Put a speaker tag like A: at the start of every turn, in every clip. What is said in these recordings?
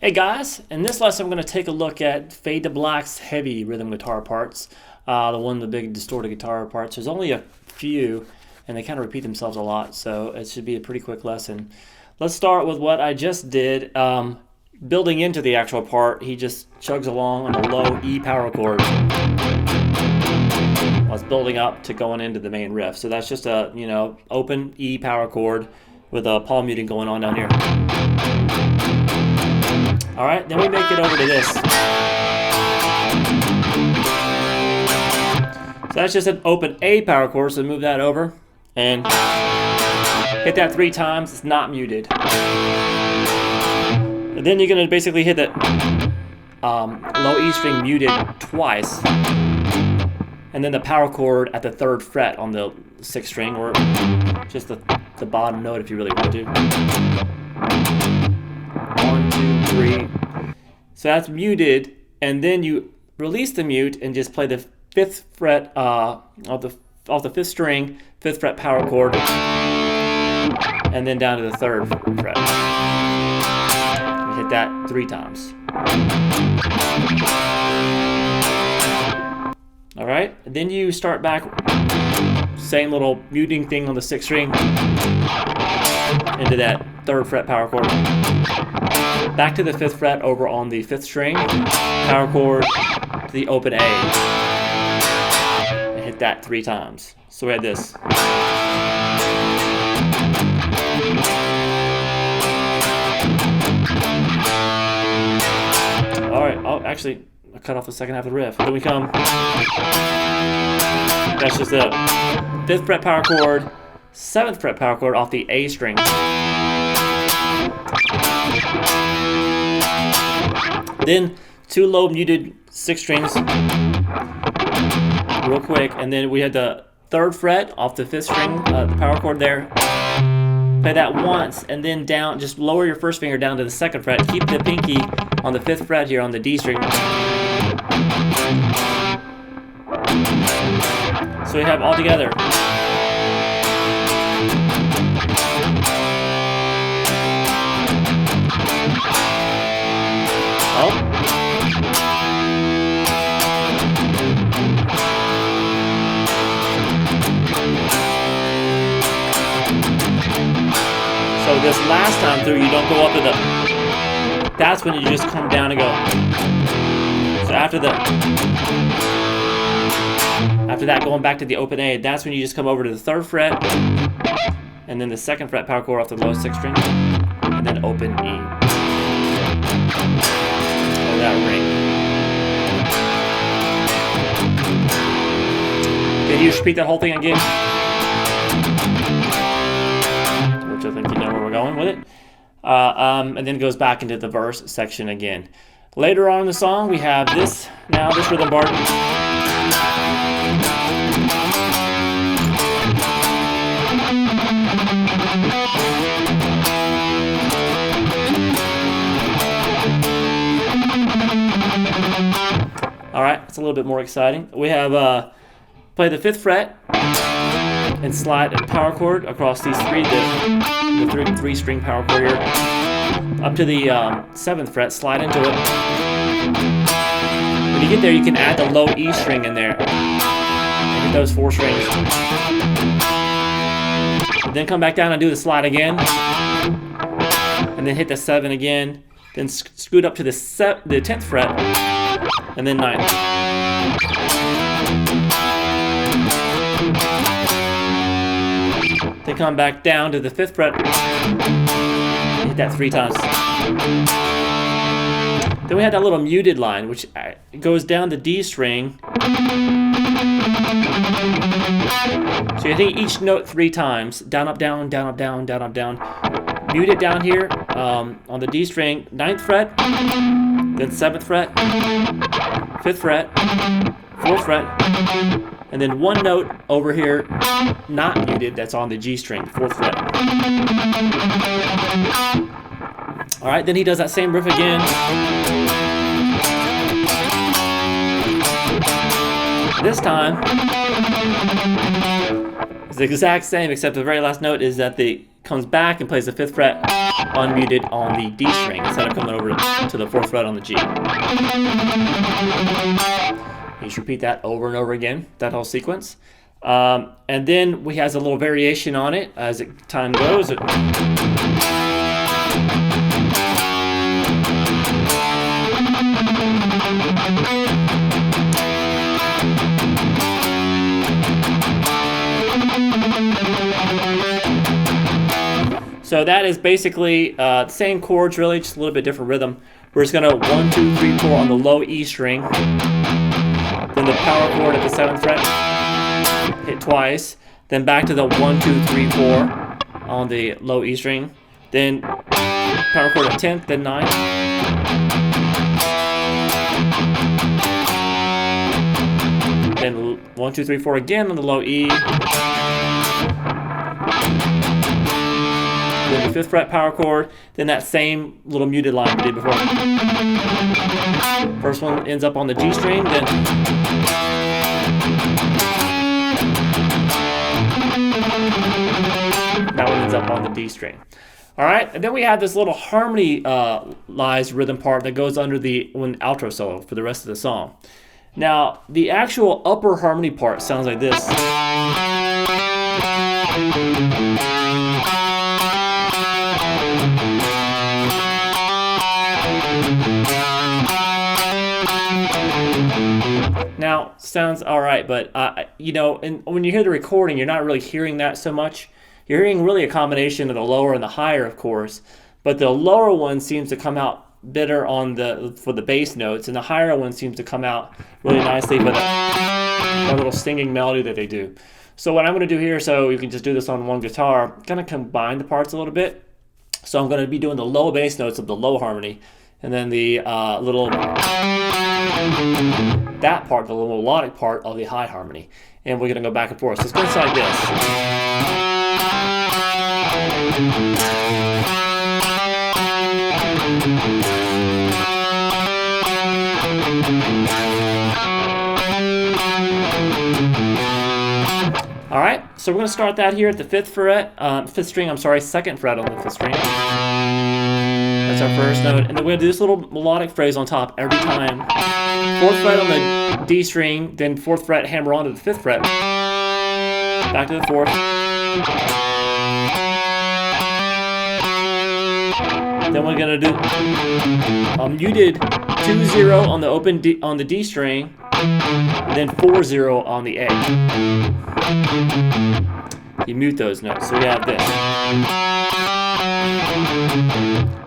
A: Hey guys, in this lesson I'm going to take a look at Fade to Black's heavy rhythm guitar parts, the big distorted guitar parts. There's only a few and they kind of repeat themselves a lot, so it should be a pretty quick lesson. Let's start with what I just did. Building into the actual part, he just chugs along on a low E power chord while it's building up to going into the main riff. So that's just a, open E power chord with a palm muting going on down here. All right, then we make it over to this. So that's just an open A power chord, so move that over and hit that 3 times. It's not muted. And then you're gonna basically hit that low E string muted twice, and then the power chord at the 3rd fret on the 6th string, or just the bottom note if you really want to. 1, 2, 3. So that's muted, and then you release the mute and just play the 5th fret off the 5th string, 5th fret power chord, and then down to the 3rd fret. You hit that 3 times. All right, and then you start back, same little muting thing on the 6th string into that 3rd fret power chord. Back to the 5th fret over on the 5th string, power chord to the open A. And hit that 3 times. So we had this. Alright, oh, actually, I cut off the second half of the riff. Then we come. That's just a 5th fret power chord, 7th fret power chord off the A string. Then 2 low muted 6 strings real quick, and then we had the 3rd fret off the 5th string, the power chord there. Play that once, and then down, just lower your 1st finger down to the 2nd fret. Keep the pinky on the 5th fret here on the D string. So we have all together. Oh. So this last time through, you don't go up to the, that's when you just come down and go. So after that, going back to the open A, that's when you just come over to the 3rd fret, and then the 2nd fret power chord off the low 6th string, and then open E. Oh, that ring. Can you just repeat that whole thing again? Which I think you know where we're going with it. And then it goes back into the verse section again. Later on in the song, we have this rhythm part. Alright, it's a little bit more exciting. We have play the 5th fret and slide a power chord across these the 3 string power chord here up to the 7th fret, slide into it. When you get there, you can add the low E string in there and hit those 4 strings. Then come back down and do the slide again, and then hit the 7 again, then scoot up to the 10th fret, and then 9th. Then come back down to the 5th fret, and hit that 3 times. Then we had that little muted line, which goes down the D string. So you hit each note 3 times, down, up, down, down, up, down, down, up, down. Mute it down here on the D string, 9th fret, then 7th fret, 5th fret, 4th fret, and then one note over here, not muted, that's on the G string, 4th fret. All right, then he does that same riff again. This time, it's the exact same, except the very last note is that the comes back and plays the 5th fret unmuted on the D string instead of coming over to the 4th fret on the G. You just repeat that over and over again, that whole sequence. And then we has a little variation on it as time goes. So that is basically the same chords, really, just a little bit different rhythm. We're just gonna 1, 2, 3, 4 on the low E string, then the power chord at the 7th fret, hit twice, then back to the 1, 2, 3, 4 on the low E string, then power chord at 10th, then 9th. Then 1, 2, 3, 4 again on the low E. Then the 5th fret power chord, then that same little muted line we did before. First one ends up on the G string, then that one ends up on the D string. All right, and then we have this little harmony-ized rhythm part that goes under the outro solo for the rest of the song. Now, the actual upper harmony part sounds like this. Now, sounds all right, but you know, and when you hear the recording, you're not really hearing that so much. You're hearing really a combination of the lower and the higher, of course, but the lower one seems to come out better for the bass notes, and the higher one seems to come out really nicely for that little singing melody that they do. So what I'm going to do here, so you can just do this on one guitar, kind of combine the parts a little bit. So I'm going to be doing the low bass notes of the low harmony, and then the that part, the little melodic part of the high harmony. And we're going to go back and forth. So it's going to sound like this. All right, so we're going to start that here at the 5th fret, 5th string, I'm sorry, 2nd fret on the 5th string. That's our first note, and then we're going to do this little melodic phrase on top every time. 4th fret on the D string, then 4th fret hammer on to the 5th fret, back to the 4th. Then we're going to do a muted 2-0 on the open D, on the D string, then 4-0 on the A. You mute those notes, so we have this.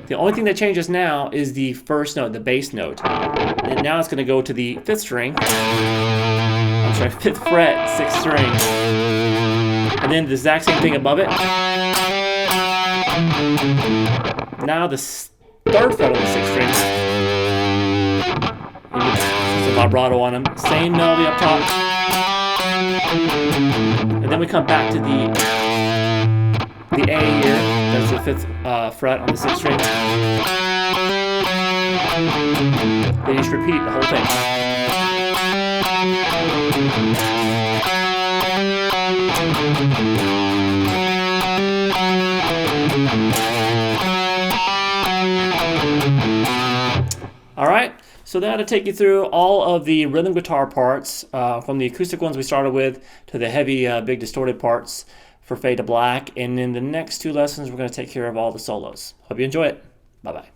A: The only thing that changes now is the first note, the bass note. And now it's going to go to the 5th string. I'm sorry, 5th fret, 6th string. And then the exact same thing above it. Now the 3rd fret on the 6th string. There's a vibrato on them. Same melody up top. And then we come back to the A here. That's the 5th fret on the 6th string. Then you just repeat the whole thing. All right, so that'll take you through all of the rhythm guitar parts, from the acoustic ones we started with to the heavy, big distorted parts for Fade to Black. And in the next 2 lessons, we're going to take care of all the solos. Hope you enjoy it. Bye-bye.